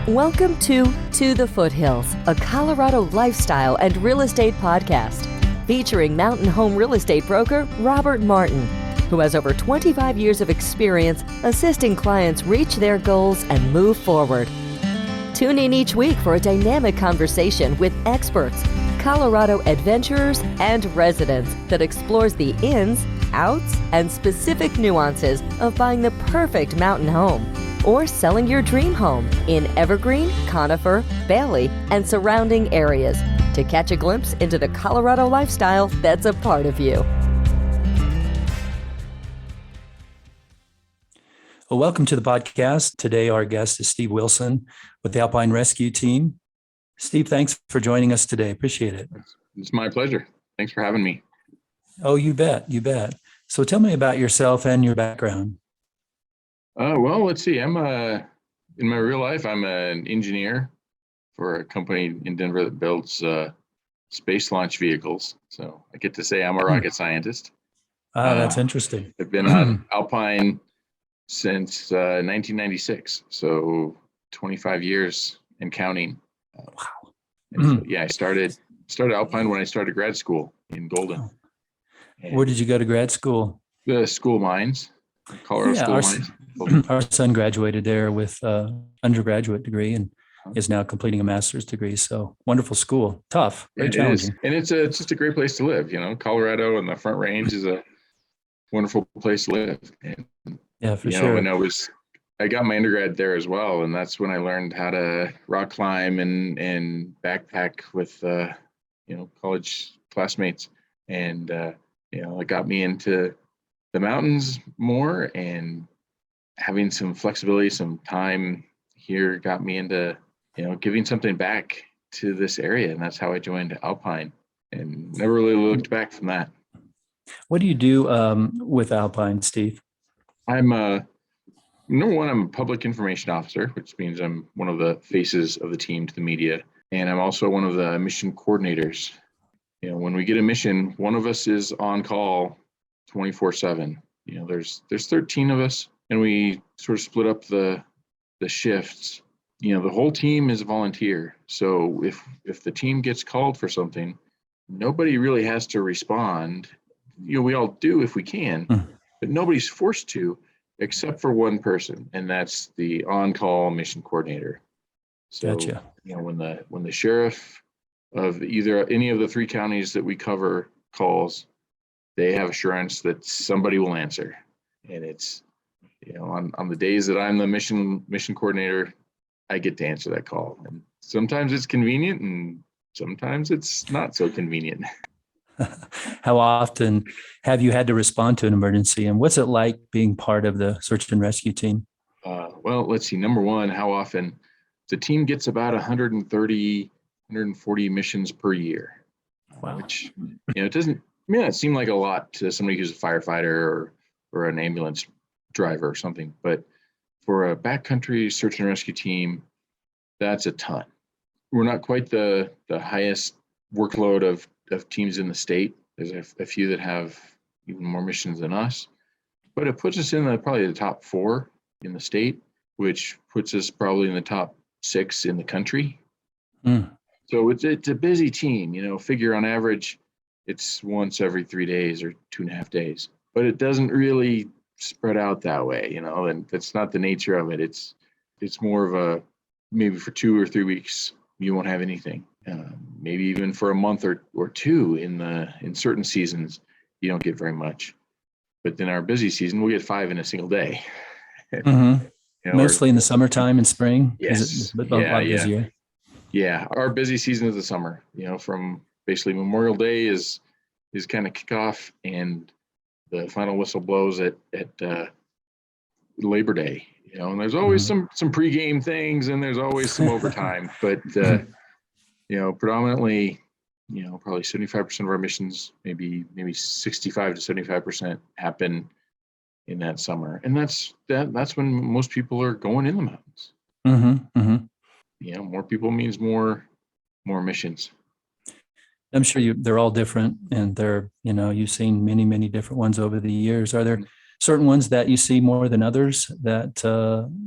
Welcome to the Foothills, a Colorado lifestyle and real estate podcast featuring mountain home real estate broker Robert Martin, who has over 25 years of experience assisting clients reach their goals and move forward. Tune in each week for a dynamic conversation with experts, Colorado adventurers, and residents that explores the ins, outs, and specific nuances of buying the perfect mountain home or selling your dream home in Evergreen, Conifer, Bailey, and surrounding areas to catch a glimpse into the Colorado lifestyle that's a part of you. Well, welcome to the podcast. Today, our guest is Steve Wilson with the Alpine Rescue Team. Steve, thanks for joining us today. Appreciate it. It's my pleasure. Thanks for having me. Oh, you bet. You bet. So tell me about yourself and your background. Well, let's see. In my real life, I'm an engineer for a company in Denver that builds space launch vehicles. So I get to say I'm a rocket scientist. That's interesting. I've been on Alpine since 1996. So 25 years and counting. Wow. And so, I started Alpine when I started grad school in Golden. Where did you go to grad school? The school mines, Colorado school mines. Our son graduated there with an undergraduate degree and is now completing a master's degree. So wonderful school. Tough, very challenging. And it's just a great place to live. You know, Colorado and the Front Range is a wonderful place to live. And, yeah, for sure. And I got my undergrad there as well. And that's when I learned how to rock climb and backpack with, college classmates. And, it got me into the mountains more, and having some flexibility, some time here got me into, giving something back to this area. And that's how I joined Alpine and never really looked back from that. What do you do with Alpine, Steve? I'm number one, I'm a public information officer, which means I'm one of the faces of the team to the media. And I'm also one of the mission coordinators. When we get a mission, one of us is on call 24/7. There's 13 of us, and we sort of split up the shifts. The whole team is a volunteer. So if the team gets called for something, nobody really has to respond. We all do if we can, but nobody's forced to, except for one person, and that's the on-call mission coordinator. So, gotcha. When the sheriff of either any of the three counties that we cover calls, they have assurance that somebody will answer. And it's, on the days that I'm the mission coordinator, I get to answer that call. And sometimes it's convenient and sometimes it's not so convenient. How often have you had to respond to an emergency, and what's it like being part of the search and rescue team? Well, let's see. Number one, how often? The team gets about 130, 140 missions per year. Wow. Which, it doesn't seem like a lot to somebody who's a firefighter or an ambulance driver or something. But for a backcountry search and rescue team, that's a ton. We're not quite the highest workload of teams in the state. There's a few that have even more missions than us, but it puts us in probably the top 4 in the state, which puts us probably in the top 6 in the country. So it's a busy team. Figure on average, it's once every 3 days or 2.5 days, but it doesn't really spread out that way, and that's not the nature of it. It's more of a, maybe for 2 or 3 weeks, you won't have anything. Maybe even for a month or two in certain seasons, you don't get very much. But then our busy season, we'll get 5 in a single day. Mostly in the summertime and spring? Yes. Is it a lot busier? Yeah. Our busy season is the summer, from basically Memorial Day is kind of kickoff, and the final whistle blows at Labor Day, and there's always some pregame things, and there's always some overtime, but predominantly, probably 75% of our missions, maybe 65 to 75% happen in that summer. And that's when most people are going in the mountains. More people means more missions. I'm sure they're all different, and you've seen many, many different ones over the years. Are there certain ones that you see more than others that,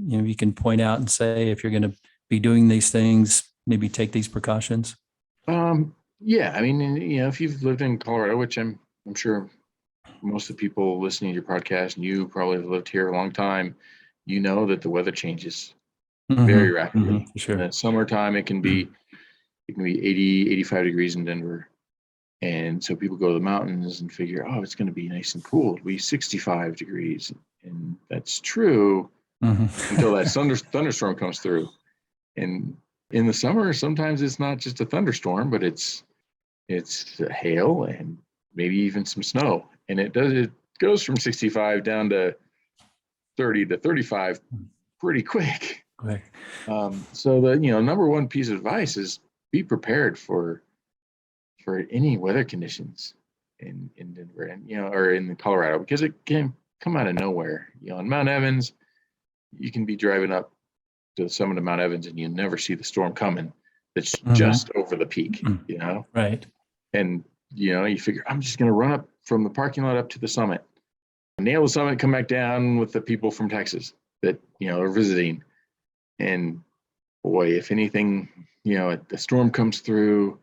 you can point out and say, if you're going to be doing these things, maybe take these precautions? Yeah, I mean, if you've lived in Colorado, which I'm sure most of the people listening to your podcast, and you probably have lived here a long time, you know that the weather changes very rapidly. Sure. In the summertime, it can be 80, 85 degrees in Denver. And so people go to the mountains and figure, oh, it's going to be nice and cool. It'll be 65 degrees. And that's true until that thunderstorm comes through. And in the summer, sometimes it's not just a thunderstorm, but it's hail and maybe even some snow. And it goes from 65 down to 30 to 35 pretty quick. Right. So the number one piece of advice is be prepared for any weather conditions in Denver and or in Colorado, because it can come out of nowhere. On Mount Evans, you can be driving up to the summit of Mount Evans and you never see the storm coming. That's just over the peak, Right. And you figure, I'm just going to run up from the parking lot up to the summit, nail the summit, come back down with the people from Texas that are visiting. And boy, if anything, the storm comes through,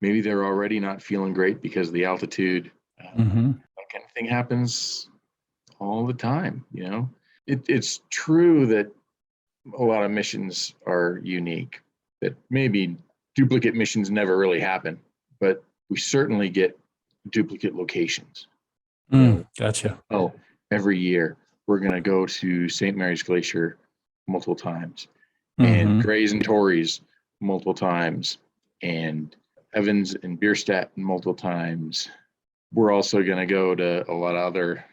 maybe they're already not feeling great because of the altitude. That kind of thing happens all the time. It's true that a lot of missions are unique, that maybe duplicate missions never really happen, but we certainly get duplicate locations. Gotcha. Oh, every year we're going to go to St. Mary's Glacier multiple times, and Grays and Torreys multiple times, and Evans and Bierstadt multiple times. We're also going to go to a lot of other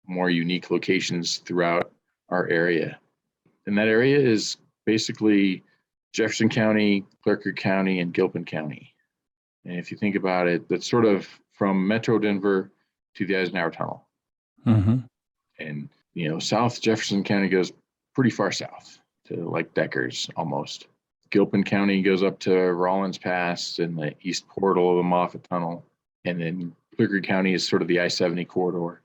more unique locations throughout our area. And that area is basically Jefferson County, Clerke County, and Gilpin County. And if you think about it, that's sort of from Metro Denver to the Eisenhower Tunnel. And, South Jefferson County goes pretty far south to like Deckers almost. Gilpin County goes up to Rollins Pass and the east portal of the Moffett Tunnel. And then Clerke County is sort of the I-70 corridor.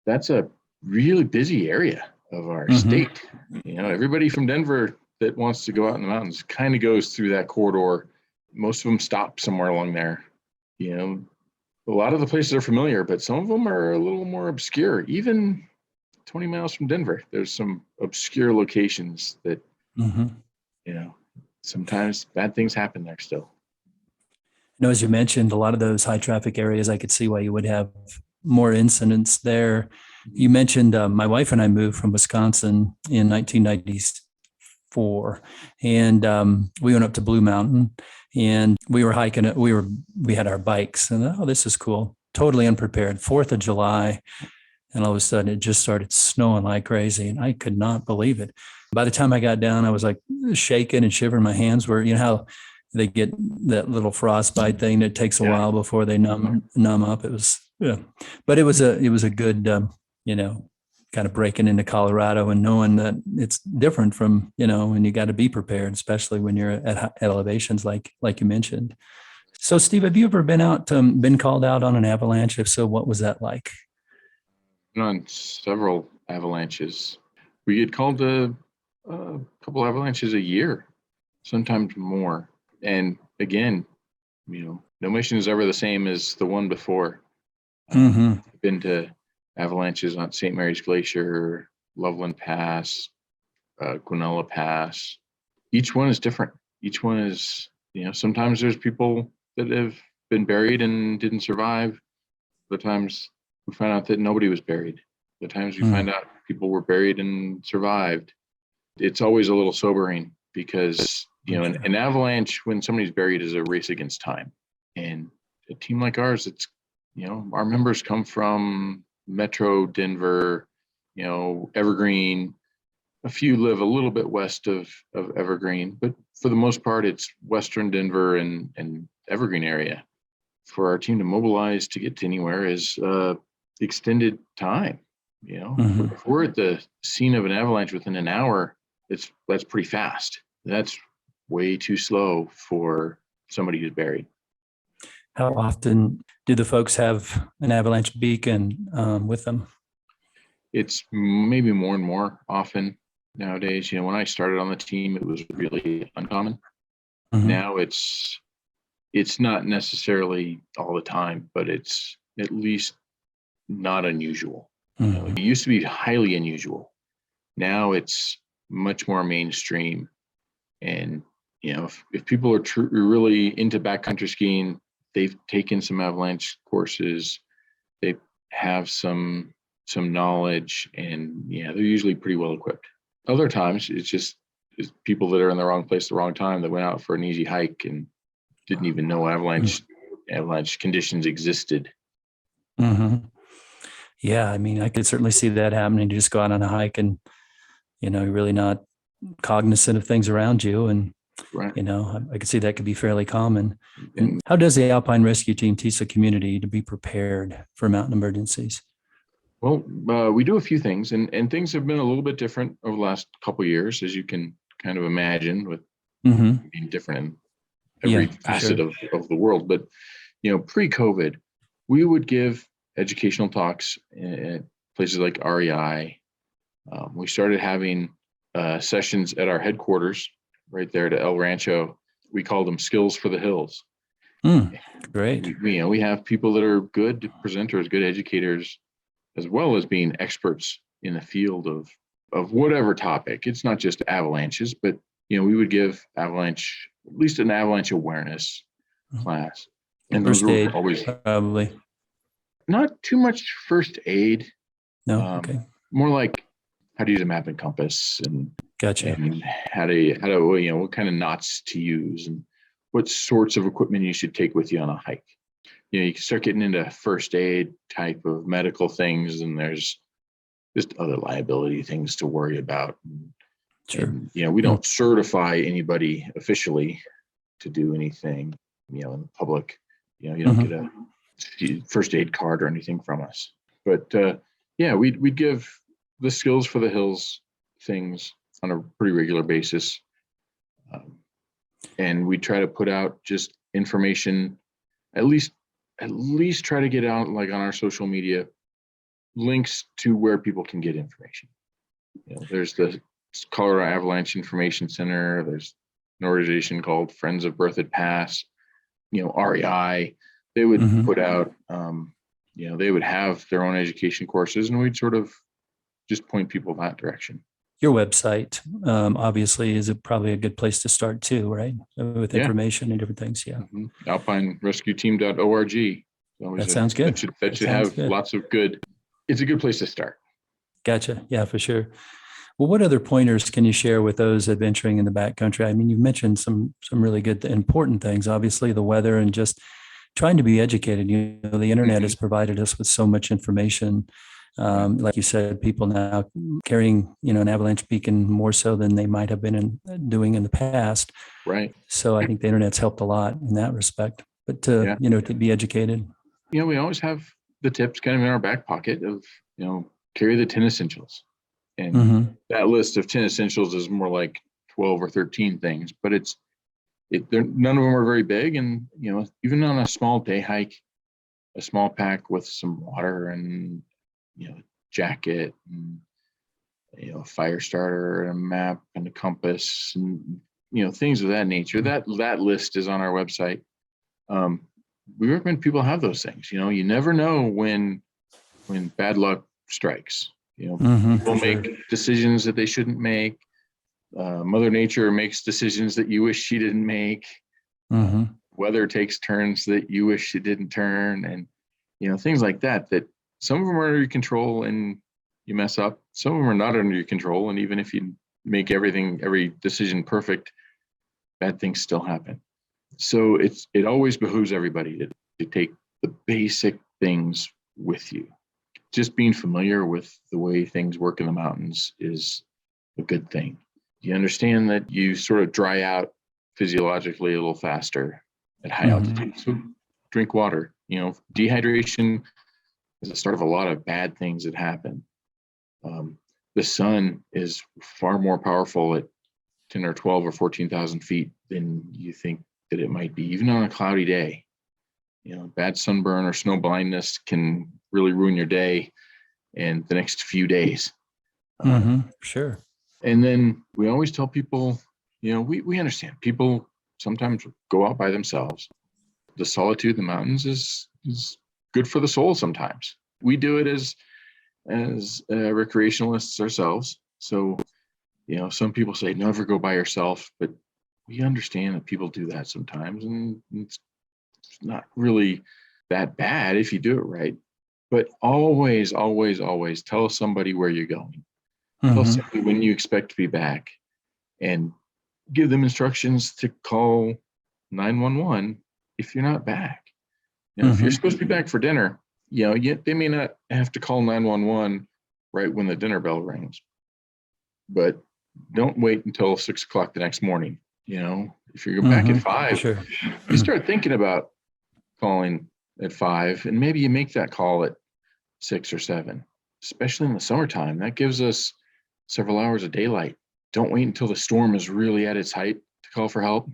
That's a really busy area of our state. Everybody from Denver that wants to go out in the mountains kind of goes through that corridor. Most of them stop somewhere along there. A lot of the places are familiar, but some of them are a little more obscure. Even 20 miles from Denver, there's some obscure locations that, sometimes bad things happen there still. As you mentioned, a lot of those high traffic areas, I could see why you would have more incidents there. You mentioned my wife and I moved from Wisconsin in 1994, and we went up to Blue Mountain, and we were hiking it. We had our bikes, and this is cool. Totally unprepared. 4th of July, and all of a sudden it just started snowing like crazy, and I could not believe it. By the time I got down, I was like shaking and shivering. My hands were, how they get that little frostbite thing that takes a while before they numb up. It was, but it was a good, kind of breaking into Colorado and knowing that it's different from, and you got to be prepared, especially when you're at elevations like you mentioned. So, Steve, have you ever been called out on an avalanche? If so, what was that like? Been on several avalanches. We get called to a couple avalanches a year, sometimes more. And again, no mission is ever the same as the one before. I've been to avalanches on St. Mary's Glacier, Loveland Pass, Guanella Pass. Each one is different. Each one is, sometimes there's people that have been buried and didn't survive. Other times we find out that nobody was buried. The times we find out people were buried and survived. It's always a little sobering because, an avalanche when somebody's buried is a race against time. And a team like ours, it's, our members come from Metro Denver, Evergreen. A few live a little bit west of Evergreen, but for the most part, it's Western Denver and Evergreen area. For our team to mobilize to get to anywhere is extended time. If we're at the scene of an avalanche within an hour, that's pretty fast. That's way too slow for somebody who's buried. How often do the folks have an avalanche beacon with them? It's maybe more and more often. nowadays. When I started on the team, it was really uncommon. Mhm. Now it's not necessarily all the time, but it's at least not unusual. Mhm. It used to be highly unusual. Now it's much more mainstream. And if people are really into backcountry skiing, they've taken some avalanche courses, they have some knowledge, and they're usually pretty well equipped. Other times it's people that are in the wrong place at the wrong time that went out for an easy hike and didn't even know avalanche conditions existed. Mhm. Yeah, I mean, I could certainly see that happening. You just go out on a hike and, you're really not cognizant of things around you. And, Right. I could see that could be fairly common. And And how does the Alpine Rescue Team teach the community to be prepared for mountain emergencies? well, we do a few things, and things have been a little bit different over the last couple of years, as you can kind of imagine, with Mm-hmm. being different in every Yeah, for facet sure. of the world. But pre-COVID, we would give educational talks at places like REI. We started having sessions at our headquarters right there to El Rancho. We called them Skills for the Hills. Great. We have people that are good presenters, good educators, as well as being experts in the field of whatever topic. It's not just avalanches, but we would give at least an avalanche awareness class. And those First were aid, always probably. not too much first aid, No? Okay. more like how to use a map and compass, and Gotcha. how to what kind of knots to use, and what sorts of equipment you should take with you on a hike. You can start getting into first aid type of medical things, and there's just other liability things to worry about. Sure. And we don't certify anybody officially to do anything, in the public. You don't get a first aid card or anything from us. But we'd give the Skills for the Hills things on a pretty regular basis. And we try to put out just information, at least try to get out, like on our social media, links to where people can get information. There's the Colorado Avalanche Information Center. There's an organization called Friends of Berthoud Pass. REI. They would put out, they would have their own education courses, and we'd sort of just point people that direction. Your website, obviously, is probably a good place to start too, right? With information and different things. Yeah. AlpineRescueTeam.org. That sounds good. That should have lots of good. It's a good place to start. Gotcha. Yeah, for sure. Well, what other pointers can you share with those adventuring in the backcountry? I mean, you've mentioned some really good, important things. Obviously, the weather and just trying to be educated. The internet has provided us with so much information. Like you said, people now carrying, an avalanche beacon more so than they might have been doing in the past. Right. So I think the internet's helped a lot in that respect. But to be educated. We always have the tips kind of in our back pocket of, carry the 10 essentials. And that list of 10 essentials is more like 12 or 13 things, but none of them are very big. And, even on a small day hike, a small pack with some water and, jacket and, a fire starter and a map and a compass and, things of that nature. That list is on our website. We recommend people have those things. You never know when bad luck strikes. People make decisions that they shouldn't make. Mother Nature makes decisions that you wish she didn't make. Weather takes turns that you wish it didn't turn, and things like that. That some of them are under your control and you mess up. Some of them are not under your control, and even if you make every decision perfect, bad things still happen. So it always behooves everybody to take the basic things with you. Just being familiar with the way things work in the mountains is a good thing. You understand that you sort of dry out physiologically a little faster at high altitude. So drink water. Dehydration is the start of a lot of bad things that happen. The sun is far more powerful at 10 or 12 or 14,000 feet than you think that it might be, even on a cloudy day. Bad sunburn or snow blindness can really ruin your day and the next few days. Sure. And then we always tell people, we understand people sometimes go out by themselves. The solitude in the mountains is good for the soul sometimes. We do it as recreationalists ourselves. So, some people say never go by yourself, but we understand that people do that sometimes, and it's not really that bad if you do it right. But always, always, always tell somebody where you're going. Tell somebody when you expect to be back, and give them instructions to call 911 if you're not back. If you're supposed to be back for dinner, they may not have to call 911 right when the dinner bell rings, but don't wait until 6 o'clock the next morning. If you go back at 5, sure. you start thinking about calling at 5, and maybe you make that call at 6 or 7, especially in the summertime. That gives us several hours of daylight. Don't wait until the storm is really at its height to call for help.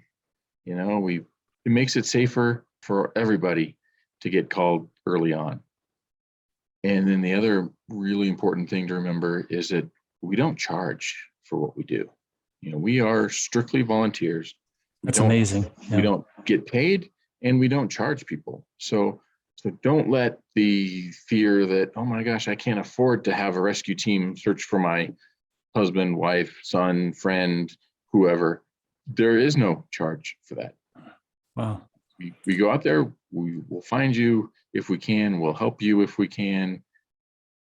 It makes it safer for everybody to get called early on. And then the other really important thing to remember is that we don't charge for what we do. We are strictly volunteers. That's amazing. Yeah. We don't get paid, and we don't charge people. So don't let the fear that, oh my gosh, I can't afford to have a rescue team search for my husband, wife, son, friend, whoever. There is no charge for that. Wow. We go out there, we will find you if we can, we'll help you if we can,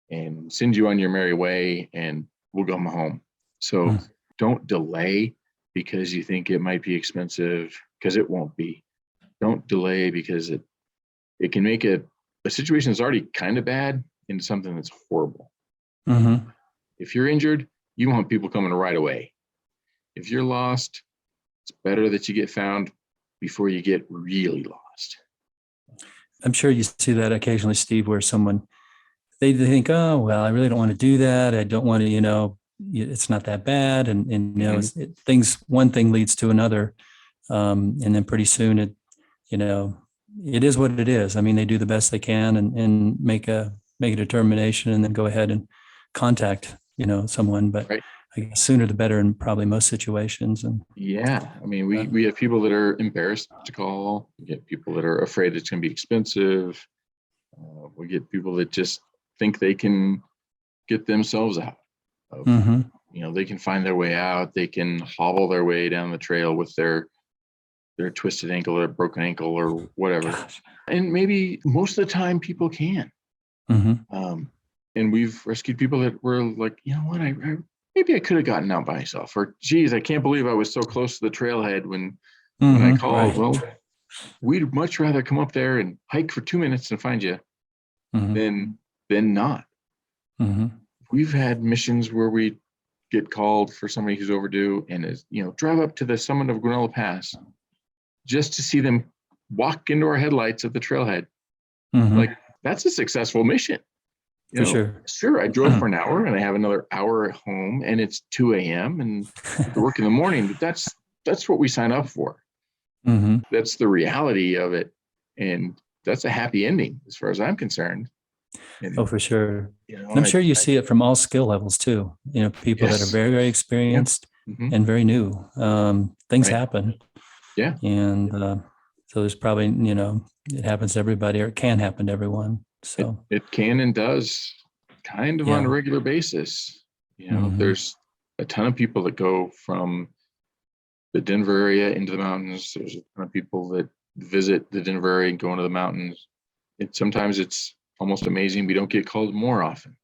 and send you on your merry way, and we'll come home. So don't delay because you think it might be expensive, because it won't be. Don't delay because it can make a situation that's already kind of bad into something that's horrible. If you're injured, you want people coming right away. If you're lost, it's better that you get found before you get really lost. I'm sure you see that occasionally, Steve, where someone, they think, oh, well, I really don't want to do that. I don't want to, it's not that bad. And one thing leads to another. And then pretty soon it is what it is. I mean, they do the best they can and make a determination, and then go ahead and contact, someone, but right. I guess sooner the better in probably most situations. And I mean, we have people that are embarrassed to call. We get people that are afraid it's going to be expensive. We get people that just think they can get themselves out. They can find their way out. They can hobble their way down the trail with their twisted ankle or broken ankle or whatever. Gosh. And maybe most of the time people can. And we've rescued people that were like, you know what, maybe I could have gotten out by myself, or geez, I can't believe I was so close to the trailhead when I called. Right. Well, we'd much rather come up there and hike for 2 minutes and find you than not. We've had missions where we get called for somebody who's overdue and is, drive up to the summit of Guanella Pass just to see them walk into our headlights at the trailhead. Like, that's a successful mission. For sure. Sure, I drove for an hour and I have another hour at home, and it's 2 a.m. and I have to work in the morning, but that's what we sign up for. That's the reality of it. And that's a happy ending as far as I'm concerned. And, for sure. I'm sure you see it from all skill levels too. People that are very, very experienced and very new. Things happen. Yeah. And so there's probably, it happens to everybody, or it can happen to everyone. So it can and does kind of on a regular basis. There's a ton of people that go from the Denver area into the mountains. There's a ton of people that visit the Denver area and go into the mountains. Sometimes it's almost amazing we don't get called more often.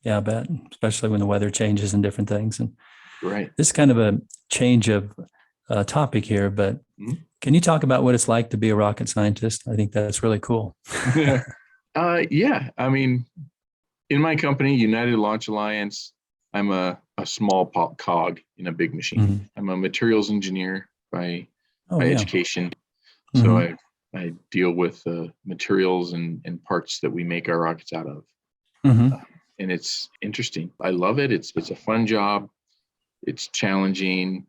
Yeah, I bet, especially when the weather changes and different things. And this is kind of a change of topic here, but can you talk about what it's like to be a rocket scientist? I think that's really cool. I mean, in my company, United Launch Alliance, I'm a small cog in a big machine. I'm a materials engineer by education. So I deal with materials and parts that we make our rockets out of. And it's interesting. I love it. It's a fun job. It's challenging,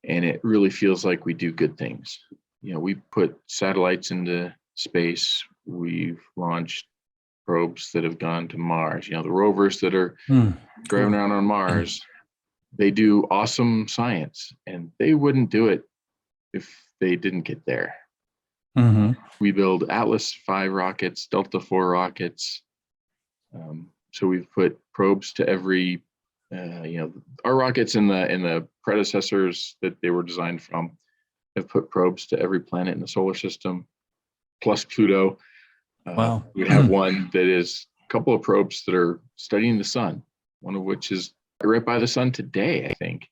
and it really feels like we do good things. We put satellites into space. We've launched probes that have gone to Mars. The rovers that are driving around on Mars. they do awesome science, and they wouldn't do it if they didn't get there. Mm-hmm. We build Atlas 5 rockets, Delta 4 rockets. So we've put probes to every, our rockets in the predecessors that they were designed from have put probes to every planet in the solar system, plus Pluto. Wow. We have one that is a couple of probes that are studying the sun, one of which is right by the sun today, I think.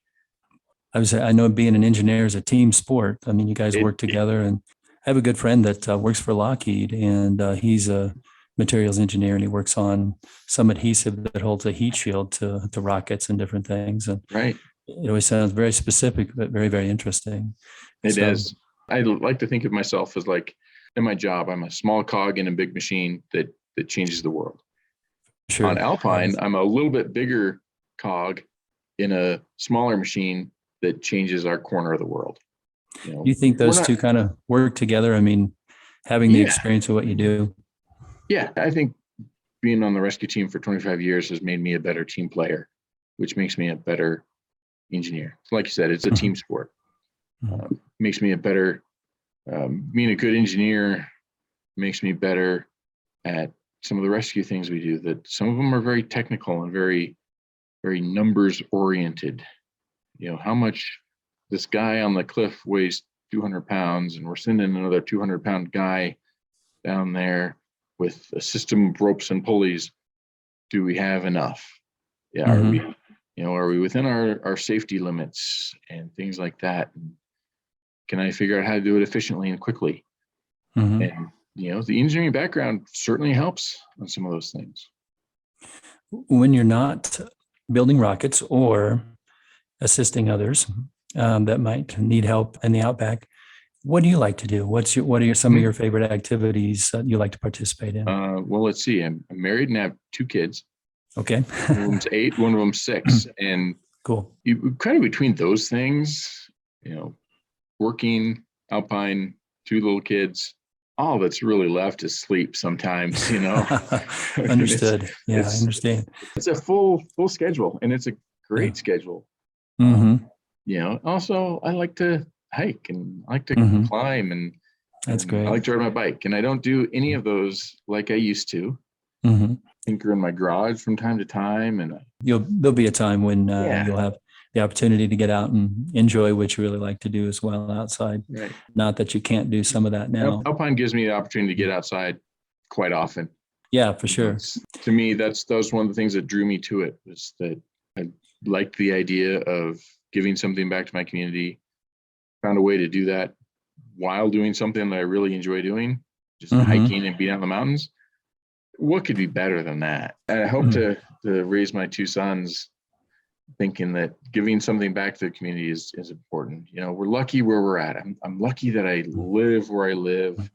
I know being an engineer is a team sport. I mean, you guys work together, and I have a good friend that works for Lockheed, and he's a materials engineer, and he works on some adhesive that holds a heat shield to rockets and different things. And right. It always sounds very specific, but very, very interesting. It is. I like to think of myself as like, in my job, I'm a small cog in a big machine that changes the world. Sure. On Alpine, I'm a little bit bigger cog in a smaller machine that changes our corner of the world. You think those two kind of work together? I mean, having the experience of what you do. Yeah, I think being on the rescue team for 25 years has made me a better team player, which makes me a better engineer. Like you said, it's a team sport. Makes me a better, being a good engineer makes me better at some of the rescue things we do, that some of them are very technical and very, very numbers oriented. How much this guy on the cliff weighs 200 pounds, and we're sending another 200-pound guy down there with a system of ropes and pulleys. Do we have enough? Yeah. Are we within our safety limits and things like that? And can I figure out how to do it efficiently and quickly? And the engineering background certainly helps on some of those things. When you're not building rockets or assisting others that might need help in the outback, what do you like to do? What are some of your favorite activities that you like to participate in? Well, let's see. I'm married and have 2 kids. Okay. One of them's 8, one of them's 6. And cool. You kind of between those things, working, Alpine, 2 little kids, all that's really left is sleep sometimes, Understood. I understand. It's a full schedule, and it's a great schedule. Also I like to hike, and I like to climb, and that's great. I like to ride my bike, and I don't do any of those like I used to. Tinker in my garage from time to time, and there'll be a time when you'll have the opportunity to get out and enjoy what you really like to do as well outside. Right. Not that you can't do some of that now. Alpine gives me the opportunity to get outside quite often. Yeah, for sure. To me, that was one of the things that drew me to it, was that I liked the idea of giving something back to my community. Found a way to do that while doing something that I really enjoy doing, just hiking and being out in the mountains. What could be better than that? And I hope to raise my 2 sons thinking that giving something back to the community is important. We're lucky where we're at. I'm lucky that I live where I live.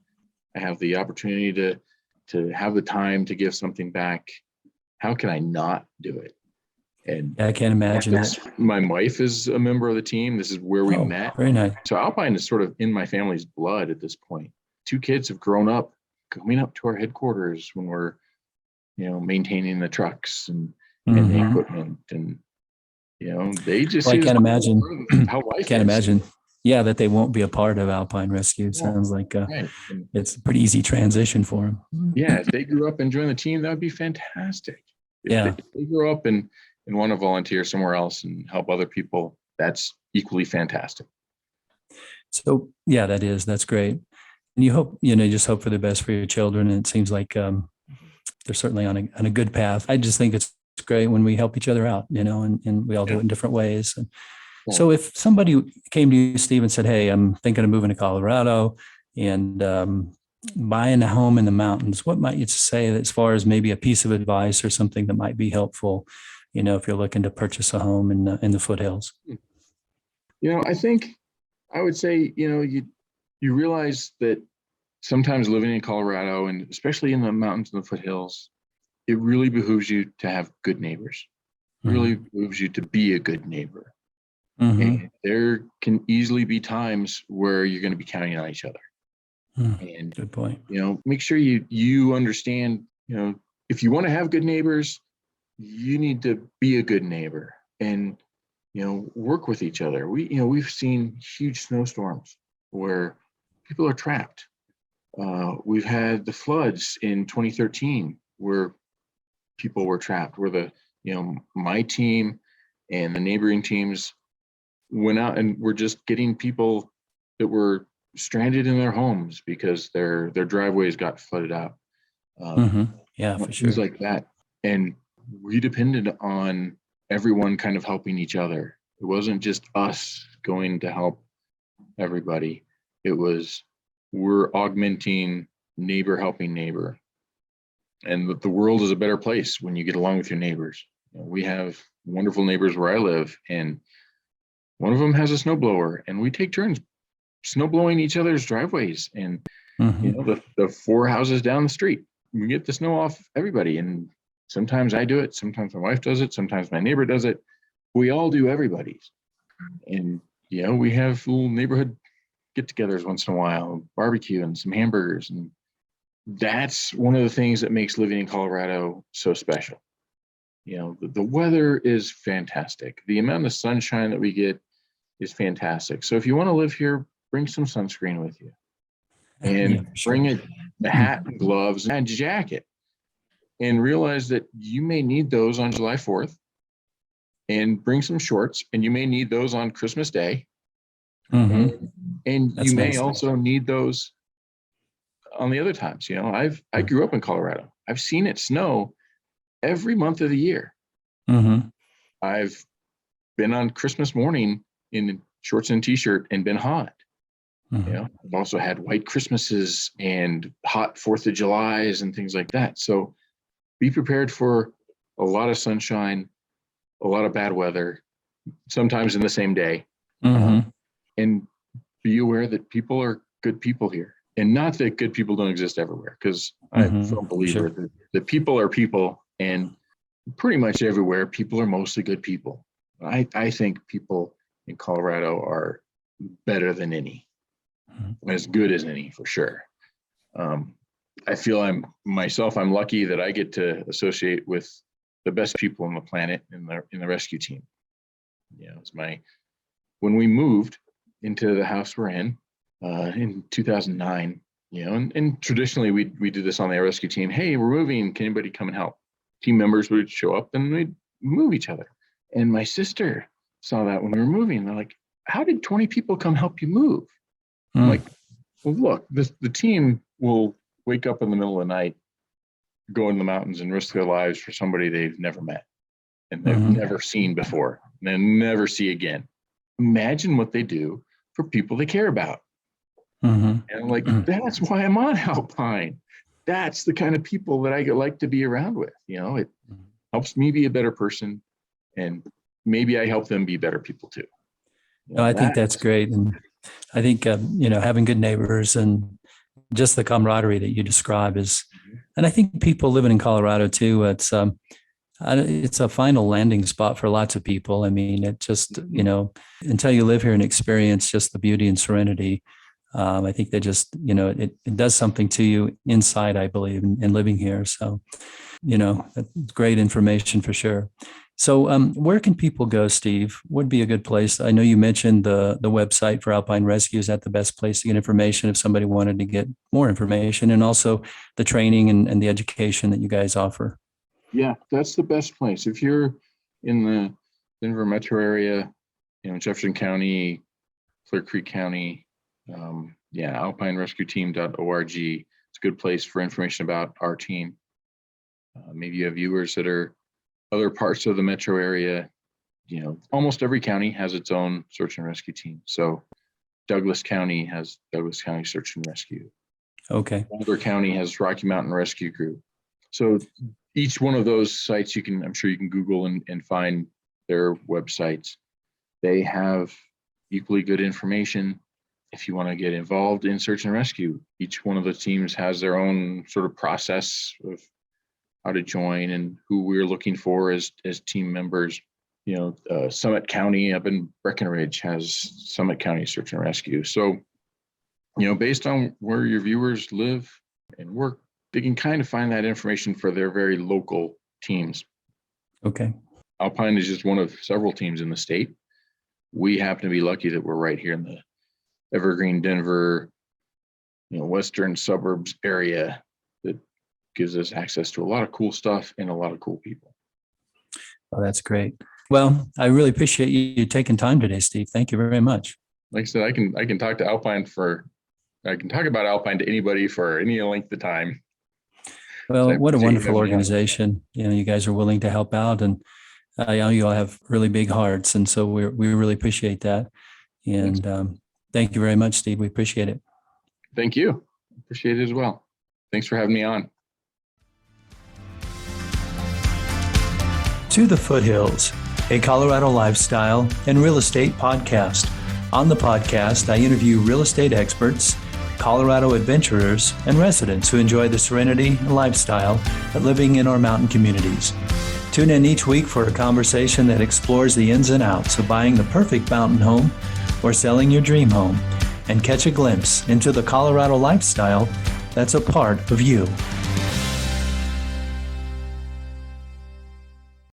I have the opportunity to have the time to give something back. How can I not do it? And I can't imagine that. My wife is a member of the team. This is where we met. Very nice. So Alpine is sort of in my family's blood at this point. 2 kids have grown up coming up to our headquarters when we're, maintaining the trucks and the equipment, and they just. Well, I can't imagine. How life can't is. imagine. Yeah, that they won't be a part of Alpine Rescue. Sounds like it's a pretty easy transition for them. Yeah, if they grew up and joined the team, that would be fantastic. If they grew up and want to volunteer somewhere else and help other people, that's equally fantastic. So that's great. And you hope, just hope for the best for your children. And it seems like they're certainly on a good path. I just think it's great when we help each other out, and we all do it in different ways. And so if somebody came to you, Steve, and said, hey, I'm thinking of moving to Colorado and buying a home in the mountains, what might you say as far as maybe a piece of advice or something that might be helpful, if you're looking to purchase a home in the foothills? I think I would say, you realize that sometimes living in Colorado, and especially in the mountains and the foothills, it really behooves you to have good neighbors. It really behooves you to be a good neighbor. And there can easily be times where you're going to be counting on each other. And good point. Make sure you understand, if you want to have good neighbors, you need to be a good neighbor. And work with each other. We've seen huge snowstorms where people are trapped. We've had the floods in 2013 where people were trapped, where my team and the neighboring teams went out and were just getting people that were stranded in their homes because their driveways got flooded out. Yeah, for sure. Things like that. And we depended on everyone kind of helping each other. It wasn't just us going to help everybody. It was, we're augmenting neighbor helping neighbor. And the world is a better place when you get along with your neighbors. We have wonderful neighbors where I live, and one of them has a snowblower, and we take turns snow blowing each other's driveways. And the 4 houses down the street, we get the snow off everybody. And sometimes I do it, sometimes my wife does it, sometimes my neighbor does it. We all do everybody's. And we have little neighborhood get-togethers once in a while, barbecue and some hamburgers, and that's one of the things that makes living in Colorado so special. The weather is fantastic. The amount of sunshine that we get is fantastic. So if you want to live here, bring some sunscreen with you, and bring a hat and gloves and a jacket, and realize that you may need those on July 4th, and bring some shorts, and you may need those on Christmas Day. And you may also need those on the other times. I grew up in Colorado. I've seen it snow every month of the year. I've been on Christmas morning in shorts and t-shirt and been hot. I've also had white Christmases and hot 4th of Julys and things like that. So be prepared for a lot of sunshine, a lot of bad weather, sometimes in the same day. And be aware that people are good people here. And not that good people don't exist everywhere, because I'm a firm believer that people are people, and pretty much everywhere, people are mostly good people. I think people in Colorado are better than any, as good as any, for sure. I feel I'm lucky that I get to associate with the best people on the planet in the rescue team. When we moved into the house we're in 2009, and traditionally we do this on the rescue team. Hey, we're moving. Can anybody come and help? Team members would show up and we'd move each other. And my sister saw that when we were moving. They're like, how did 20 people come help you move? I'm like, well, look, the team will wake up in the middle of the night, go in the mountains and risk their lives for somebody they've never met and they've never seen before and then never see again. Imagine what they do for people they care about. And I'm like, that's why I'm on Alpine. That's the kind of people that I like to be around with. It helps me be a better person, and maybe I help them be better people too. No, I think that's great. And I think, having good neighbors and just the camaraderie that you describe and I think people living in Colorado too, it's a final landing spot for lots of people. I mean, it just, until you live here and experience just the beauty and serenity, I think that just, it does something to you inside, I believe, in living here. So, that's great information for sure. So where can people go, Steve? Would be a good place? I know you mentioned the website for Alpine Rescue. Is that the best place to get information if somebody wanted to get more information, and also the training and the education that you guys offer? Yeah, that's the best place. If you're in the Denver metro area, Jefferson County, Clear Creek County, alpinerescueteam.org. It's a good place for information about our team. Maybe you have viewers that are other parts of the metro area. Almost every county has its own search and rescue team. So Douglas County has Douglas County Search and Rescue. Okay. Boulder County has Rocky Mountain Rescue Group. So each one of those sites I'm sure you can Google and find their websites. They have equally good information. If you want to get involved in search and rescue, each one of the teams has their own sort of process of how to join and who we're looking for as team members. Summit County up in Breckenridge has Summit County Search and Rescue. So, based on where your viewers live and work, they can kind of find that information for their very local teams. Okay. Alpine is just one of several teams in the state. we happen to be lucky that we're right here in the Evergreen, Denver, western suburbs area that gives us access to a lot of cool stuff and a lot of cool people. Oh, that's great. Well, I really appreciate you taking time today, Steve. Thank you very much. Like I said, I can talk about Alpine to anybody for any length of time. Well, So what a wonderful organization. You guys are willing to help out, and I know you all have really big hearts. And so we really appreciate that. And thank you very much, Steve. We appreciate it. Thank you. Appreciate it as well. Thanks for having me on. To the Foothills, a Colorado lifestyle and real estate podcast. On the podcast, I interview real estate experts, Colorado adventurers, and residents who enjoy the serenity and lifestyle of living in our mountain communities. Tune in each week for a conversation that explores the ins and outs of buying the perfect mountain home or selling your dream home, and catch a glimpse into the Colorado lifestyle that's a part of you.